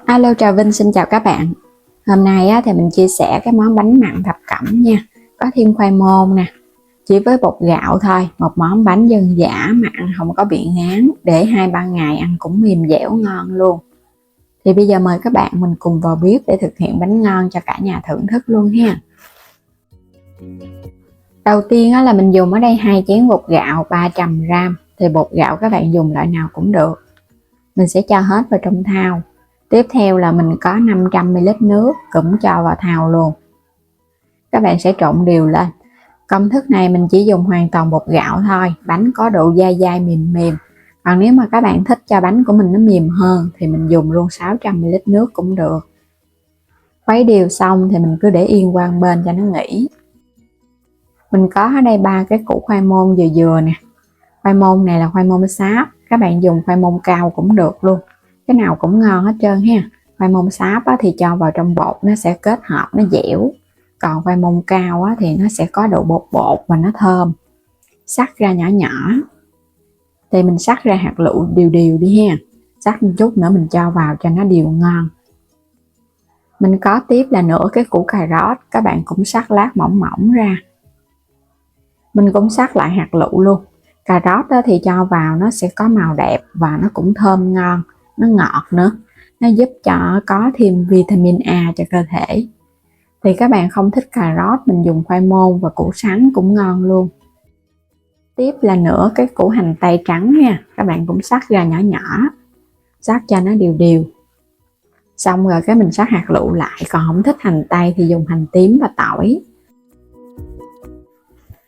Alo, chào Vinh, xin chào các bạn. Hôm nay thì mình chia sẻ cái món bánh mặn thập cẩm nha. Có thêm khoai môn nè, chỉ với bột gạo thôi. Một món bánh dân dã mà ăn không có bị ngán, để 2-3 ngày ăn cũng mềm dẻo ngon luôn. Thì bây giờ mời các bạn mình cùng vào bếp để thực hiện bánh ngon cho cả nhà thưởng thức luôn ha. Đầu tiên là mình dùng ở đây 2 chén bột gạo 300g. Thì bột gạo các bạn dùng loại nào cũng được. Mình sẽ cho hết vào trong thau. Tiếp theo là mình có 500ml nước cũng cho vào thau luôn. Các bạn sẽ trộn đều lên. Công thức này mình chỉ dùng hoàn toàn bột gạo thôi, bánh có độ dai dai mềm mềm. Còn nếu mà các bạn thích cho bánh của mình nó mềm hơn thì mình dùng luôn 600ml nước cũng được. Khuấy đều xong thì mình cứ để yên qua một bên cho nó nghỉ. Mình có ở đây 3 cái củ khoai môn vừa vừa nè. Khoai môn này là khoai môn sáp, các bạn dùng khoai môn cao cũng được luôn, cái nào cũng ngon hết trơn ha. Khoai môn sáp thì cho vào trong bột nó sẽ kết hợp, nó dẻo. Còn khoai môn cao thì nó sẽ có độ bột bột và nó thơm. Xắt ra nhỏ nhỏ. Thì mình xắt ra hạt lựu đều đều đi ha. Xắt một chút nữa mình cho vào cho nó đều ngon. Mình có tiếp là nửa cái củ cà rốt, các bạn cũng xắt lát mỏng mỏng ra. Mình cũng xắt lại hạt lựu luôn. Cà rốt thì cho vào nó sẽ có màu đẹp và nó cũng thơm ngon, nó ngọt nữa. Nó giúp cho có thêm vitamin A cho cơ thể. Thì các bạn không thích cà rốt, mình dùng khoai môn và củ sắn cũng ngon luôn. Tiếp là nửa cái củ hành tây trắng nha, các bạn cũng xắt ra nhỏ nhỏ, xắt cho nó đều đều. Xong rồi cái mình xắt hạt lựu lại, còn không thích hành tây thì dùng hành tím và tỏi.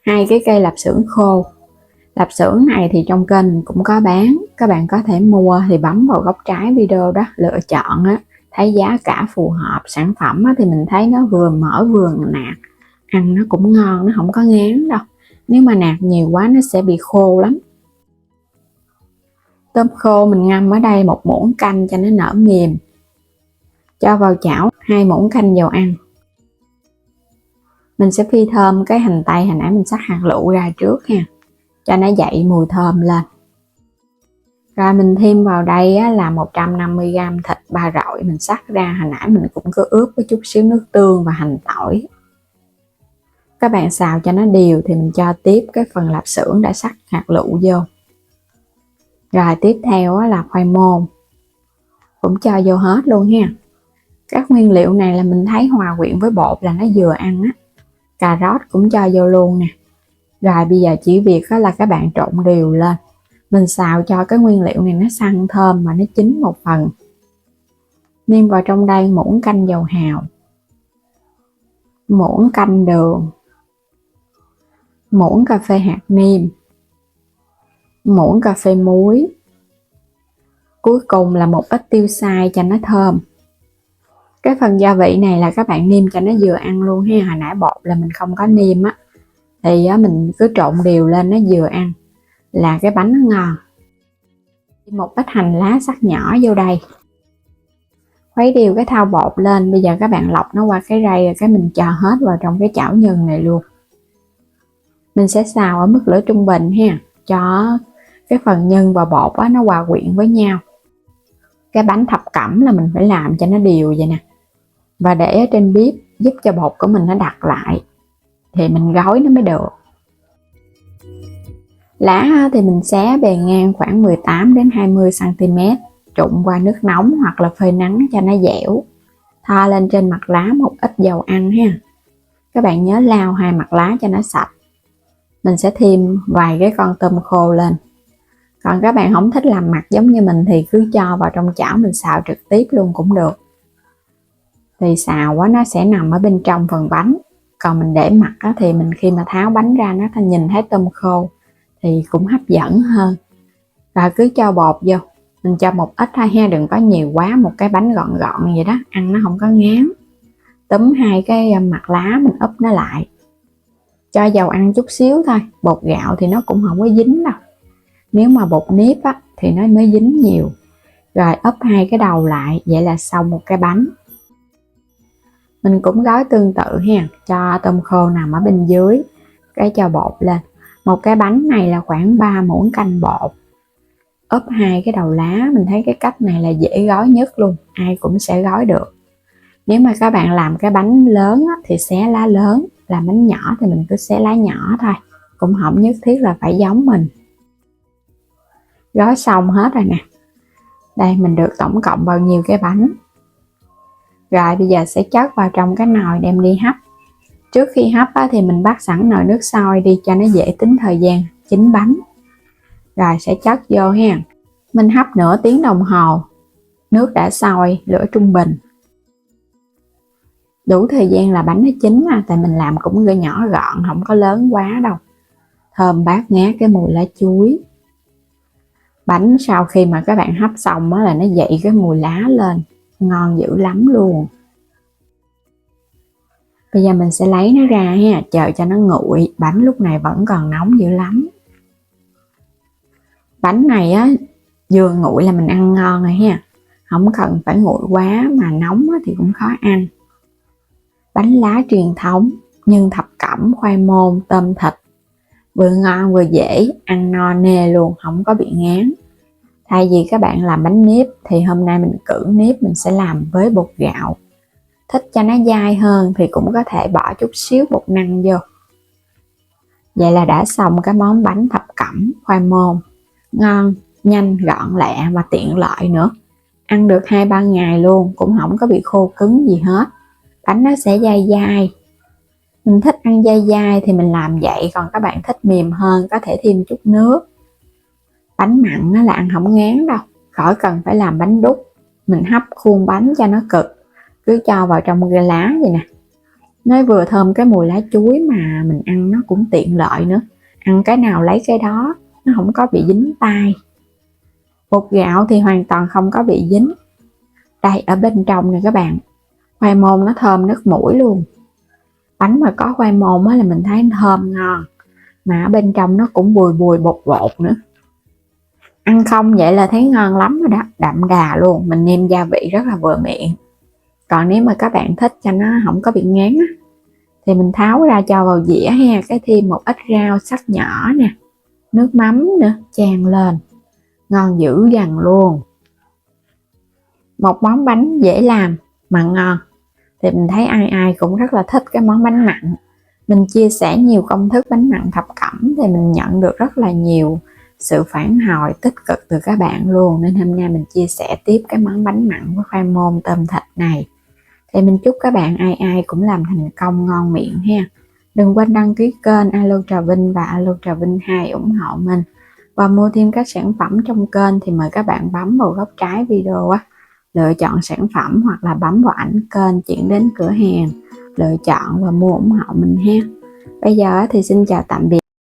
2 cái cây lạp xưởng khô. Lạp xưởng này thì trong kênh mình cũng có bán, các bạn có thể mua thì bấm vào góc trái video đó, lựa chọn thấy giá cả phù hợp. Sản phẩm thì mình thấy nó vừa mỡ vừa nạc, ăn nó cũng ngon, nó không có ngán đâu. Nếu mà nạc nhiều quá nó sẽ bị khô lắm. Tôm khô mình ngâm ở đây 1 muỗng canh cho nó nở mềm. Cho vào chảo 2 muỗng canh dầu ăn. Mình sẽ phi thơm cái hành tây hồi nãy mình xắt hạt lựu ra trước ha, cho nó dậy mùi thơm lên. Rồi mình thêm vào đây là 150g thịt ba rọi mình xắt ra, hồi nãy mình cũng cứ ướp với chút xíu nước tương và hành tỏi. Các bạn xào cho nó đều thì mình cho tiếp cái phần lạp xưởng đã xắt hạt lựu vô. Rồi tiếp theo là khoai môn, cũng cho vô hết luôn ha. Các nguyên liệu này là mình thấy hòa quyện với bột là nó vừa ăn á. Cà rốt cũng cho vô luôn nè. Rồi bây giờ chỉ việc là các bạn trộn đều lên. Mình xào cho cái nguyên liệu này nó săn thơm mà nó chín một phần. Nêm vào trong đây muỗng canh dầu hào, muỗng canh đường, muỗng cà phê hạt nêm, muỗng cà phê muối. Cuối cùng là một ít tiêu xay cho nó thơm. Cái phần gia vị này là các bạn nêm cho nó vừa ăn luôn ha. Hồi nãy bột là mình không có nêm á, thì mình cứ trộn đều lên nó vừa ăn là cái bánh nó ngon. Một ít hành lá sắc nhỏ vô đây. Khuấy đều cái thau bột lên. Bây giờ các bạn lọc nó qua cái rây rồi cái mình cho hết vào trong cái chảo nhân này luôn. Mình sẽ xào ở mức lửa trung bình ha, cho cái phần nhân và bột nó hòa quyện với nhau. Cái bánh thập cẩm là mình phải làm cho nó đều vậy nè, và để ở trên bếp giúp cho bột của mình nó đặc lại thì mình gói nó mới được. Lá thì mình xé bề ngang khoảng 18 đến 20 cm, trụng qua nước nóng hoặc là phơi nắng cho nó dẻo. Thoa lên trên mặt lá một ít dầu ăn ha. Các bạn nhớ lau 2 mặt lá cho nó sạch. Mình sẽ thêm vài cái con tôm khô lên. Còn các bạn không thích làm mặt giống như mình thì cứ cho vào trong chảo mình xào trực tiếp luôn cũng được. Thì xào nó sẽ nằm ở bên trong phần bánh. Còn mình để mặt thì mình khi mà tháo bánh ra nó nhìn thấy tôm khô thì cũng hấp dẫn hơn. Rồi cứ cho bột vô. Mình cho một ít thôi ha, đừng có nhiều quá, một cái bánh gọn gọn vậy đó, ăn nó không có ngán. Túm 2 cái mặt lá mình úp nó lại. Cho dầu ăn chút xíu thôi, bột gạo thì nó cũng không có dính đâu. Nếu mà bột nếp thì nó mới dính nhiều. Rồi úp 2 cái đầu lại, vậy là xong một cái bánh. Mình cũng gói tương tự ha, cho tôm khô nằm ở bên dưới, cái cho bột lên. Một cái bánh này là khoảng 3 muỗng canh bột. úp hai cái đầu lá. Mình thấy cái cách này là dễ gói nhất luôn, ai cũng sẽ gói được. Nếu mà các bạn làm cái bánh lớn á, thì xé lá lớn, làm bánh nhỏ thì mình cứ xé lá nhỏ thôi, cũng không nhất thiết là phải giống mình. Gói xong hết rồi nè. Đây mình được tổng cộng bao nhiêu cái bánh. Rồi bây giờ sẽ chất vào trong cái nồi đem đi hấp. Trước khi hấp á, thì mình bắt sẵn nồi nước sôi đi cho nó dễ tính thời gian chín bánh. Rồi sẽ chất vô ha. Mình hấp nửa tiếng đồng hồ. Nước đã sôi, lửa trung bình. Đủ thời gian là bánh nó chín mà, tại mình làm cũng nhỏ gọn, không có lớn quá đâu. Thơm bát ngát cái mùi lá chuối. Bánh sau khi mà các bạn hấp xong á là nó dậy cái mùi lá lên, ngon dữ lắm luôn. Bây giờ mình sẽ lấy nó ra ha, chờ cho nó nguội. Bánh lúc này vẫn còn nóng dữ lắm. Bánh này á, vừa nguội là mình ăn ngon rồi ha. Không cần phải nguội quá, mà nóng á thì cũng khó ăn. Bánh lá truyền thống, nhân thập cẩm, khoai môn, tôm thịt. Vừa ngon vừa dễ, ăn no nê luôn, không có bị ngán. Thay vì các bạn làm bánh nếp thì hôm nay mình cử nếp mình sẽ làm với bột gạo. Thích cho nó dai hơn thì cũng có thể bỏ chút xíu bột năng vô. Vậy là đã xong cái món bánh thập cẩm khoai môn. Ngon, nhanh, gọn lẹ mà tiện lợi nữa. Ăn được 2-3 ngày luôn, cũng không có bị khô cứng gì hết. Bánh nó sẽ dai dai. Mình thích ăn dai dai thì mình làm vậy, còn các bạn thích mềm hơn có thể thêm chút nước. Bánh mặn là ăn không ngán đâu, khỏi cần phải làm bánh đúc. Mình hấp khuôn bánh cho nó cực, cứ cho vào trong cái lá vậy nè. Nó vừa thơm cái mùi lá chuối mà mình ăn nó cũng tiện lợi nữa. Ăn cái nào lấy cái đó, nó không có bị dính tay. Bột gạo thì hoàn toàn không có bị dính. Đây ở bên trong này các bạn, khoai môn nó thơm nước mũi luôn. Bánh mà có khoai môn là mình thấy thơm ngon, mà ở bên trong nó cũng bùi bùi bột bột nữa. Ăn không vậy là thấy ngon lắm rồi đó, đậm đà luôn, mình nêm gia vị rất là vừa miệng. Còn nếu mà các bạn thích cho nó không có bị ngán á, thì mình tháo ra cho vào dĩa ha, cái thêm một ít rau sắc nhỏ nè, nước mắm nữa, chan lên, ngon dữ dằn luôn. Một món bánh dễ làm mà ngon, thì mình thấy ai ai cũng rất là thích cái món bánh mặn. Mình chia sẻ nhiều công thức bánh mặn thập cẩm thì mình nhận được rất là nhiều sự phản hồi tích cực từ các bạn luôn, nên hôm nay mình chia sẻ tiếp cái món bánh mặn với khoai môn tôm thịt này. Thì mình chúc các bạn ai ai cũng làm thành công ngon miệng ha. Đừng quên đăng ký kênh Alo Trà Vinh và Alo Trà Vinh 2 ủng hộ mình. Và mua thêm các sản phẩm trong kênh thì mời các bạn bấm vào góc trái video á, lựa chọn sản phẩm hoặc là bấm vào ảnh kênh chuyển đến cửa hàng, lựa chọn và mua ủng hộ mình ha. Bây giờ thì xin chào tạm biệt.